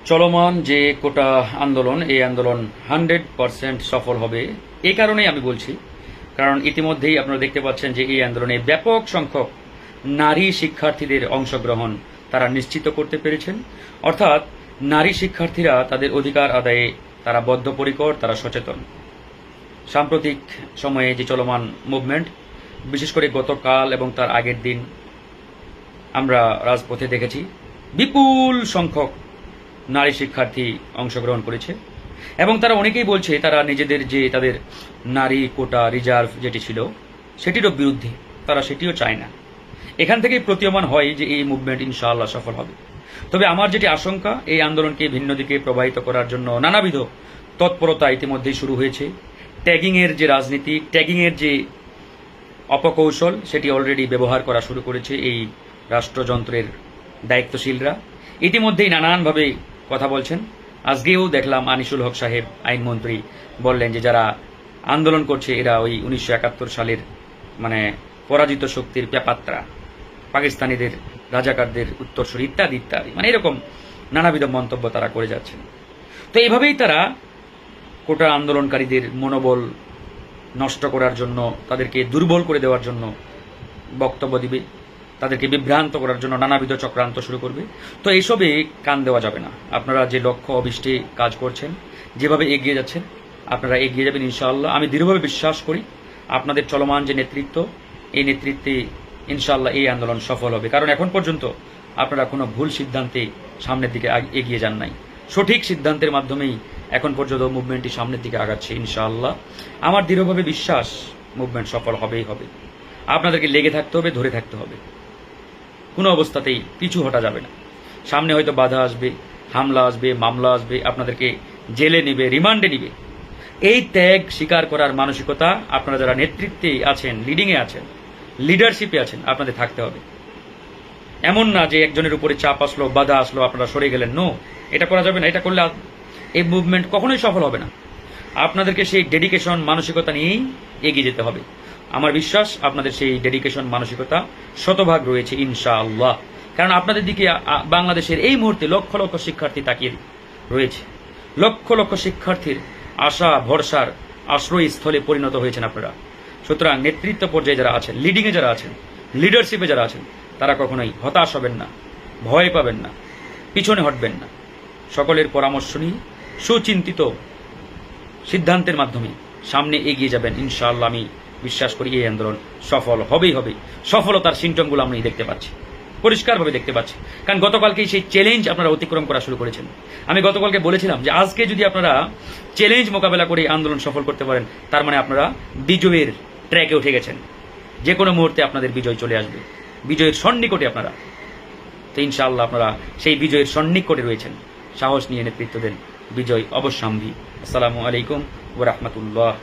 চলমান যে কোটা আন্দোলন, এই আন্দোলন 100% সফল হবে। এই কারণেই আমি বলছি, কারণ ইতিমধ্যেই আপনারা দেখতে পাচ্ছেন যে এই আন্দোলনে ব্যাপক সংখ্যক নারী শিক্ষার্থীদের অংশগ্রহণ তারা নিশ্চিত করতে পেরেছেন। অর্থাৎ নারী শিক্ষার্থীরা তাদের অধিকার আদায়ে তারা বদ্ধপরিকর, তারা সচেতন। সাম্প্রতিক সময়ে যে চলমান মুভমেন্ট, বিশেষ করে গতকাল এবং তার আগের দিন আমরা রাজপথে দেখেছি বিপুল সংখ্যক নারী শিক্ষার্থী অংশগ্রহণ করেছে এবং তারা অনেকেই বলছে তারা নিজেদের যে তাদের নারী কোটা রিজার্ভ যেটি ছিল সেটিরও বিরুদ্ধে, তারা সেটিও চায় না। এখান থেকেই প্রতীয়মান হয় যে এই মুভমেন্ট ইনশাআল্লাহ সফল হবে। তবে আমার যেটি আশঙ্কা, এই আন্দোলনকে ভিন্ন দিকে প্রবাহিত করার জন্য নানাবিধ তৎপরতা ইতিমধ্যেই শুরু হয়েছে। ট্যাগিংয়ের যে রাজনীতি, ট্যাগিংয়ের যে অপকৌশল, সেটি অলরেডি ব্যবহার করা শুরু করেছে এই রাষ্ট্রযন্ত্রের দায়িত্বশীলরা। ইতিমধ্যেই নানানভাবে কথা বলছেন। আজকেও দেখলাম আনিসুল হক সাহেব আইনমন্ত্রী বললেন যে যারা আন্দোলন করছে এরা ওই 1971 সালের পরাজিত শক্তির পেপাত্রা, পাকিস্তানিদের রাজাকারদের উত্তরসূরি ইত্যাদি ইত্যাদি, এরকম নানাবিধ মন্তব্য তারা করে যাচ্ছেন। তো এইভাবেই তারা কোটা আন্দোলনকারীদের মনোবল নষ্ট করার জন্য, তাদেরকে দুর্বল করে দেওয়ার জন্য বক্তব্য দিবে, তাদেরকে বিভ্রান্ত করার জন্য নানাবিধ চক্রান্ত শুরু করবে। তো এইসবে কান দেওয়া যাবে না। আপনারা যে লক্ষ্য অভিষ্টে কাজ করছেন, যেভাবে এগিয়ে যাচ্ছেন, আপনারা এগিয়ে যাবেন ইনশাআল্লাহ। আমি দৃঢ়ভাবে বিশ্বাস করি আপনাদের চলমান যে নেতৃত্ব, এই নেতৃত্বে ইনশাআল্লাহ এই আন্দোলন সফল হবে। কারণ এখন পর্যন্ত আপনারা কোনো ভুল সিদ্ধান্তে সামনের দিকে এগিয়ে যান নাই। সঠিক সিদ্ধান্তের মাধ্যমেই এখন পর্যন্ত মুভমেন্টটি সামনের দিকে আগাচ্ছে ইনশাআল্লাহ। আমার দৃঢ়ভাবে বিশ্বাস মুভমেন্ট সফল হবেই হবে। আপনাদেরকে লেগে থাকতে হবে, ধরে থাকতে হবে, কোনো অবস্থাতেই পিছু হটা যাবে না। সামনে হয়তো বাধা আসবে, হামলা আসবে, মামলা আসবে, আপনাদেরকে জেলে নেবে, রিমান্ডে নিবে। এই ত্যাগ স্বীকার করার মানসিকতা আপনারা যারা নেতৃত্বে আছেন, লিডিংয়ে আছেন, লিডারশিপে আছেন, আপনাদের থাকতে হবে। এমন না যে একজনের উপরে চাপ আসলো, বাধা আসলো, আপনারা সরে গেলেন। নো, এটা করা যাবে না। এটা করলে এই মুভমেন্ট কখনোই সফল হবে না। আপনাদেরকে সেই ডেডিকেশন মানসিকতা নিয়েই এগিয়ে যেতে হবে। আমার বিশ্বাস আপনাদের সেই ডেডিকেশন মানসিকতা শতভাগ রয়েছে ইনশাআল্লাহ। কারণ আপনাদের দিকে বাংলাদেশের এই মুহূর্তে লক্ষ লক্ষ শিক্ষার্থী তাকিয়ে রয়েছে। লক্ষ লক্ষ শিক্ষার্থীর আশা ভরসার আশ্রয়স্থলে পরিণত হয়েছেন আপনারা। সুতরাং নেতৃত্ব পর্যায়ে যারা আছেন, লিডিংয়ে যারা আছেন, লিডারশিপে যারা আছেন, তারা কখনোই হতাশ হবেন না, ভয় পাবেন না, পিছনে হটবেন না। সকলের পরামর্শ নিয়ে সুচিন্তিত সিদ্ধান্তের মাধ্যমে সামনে এগিয়ে যাবেন ইনশাআল্লাহ। আমি বিশ্বাস করি এই আন্দোলন সফল হবেই হবে। সফলতার সিমটমগুলো আমরা দেখতে পাচ্ছি, পরিষ্কারভাবে দেখতে পাচ্ছি। কারণ গতকালকেই সেই চ্যালেঞ্জ আপনারা অতিক্রম করা শুরু করেছেন। আমি গতকালকে বলেছিলাম যে আজকে যদি আপনারা চ্যালেঞ্জ মোকাবেলা করে আন্দোলন সফল করতে পারেন, তার মানে আপনারা বিজয়ের ট্র্যাকে উঠে গেছেন। যে কোনো মুহূর্তে আপনাদের বিজয় চলে আসবে, বিজয়ের সন্নিকটে আপনারা। তো ইনশাআল্লাহ আপনারা সেই বিজয়ের সন্নিকটে রয়েছেন। সাহস নিয়ে নেতৃত্ব দেন, বিজয় অবশ্যম্ভাবী। আসসালামু আলাইকুম ওয়া রাহমাতুল্লাহ।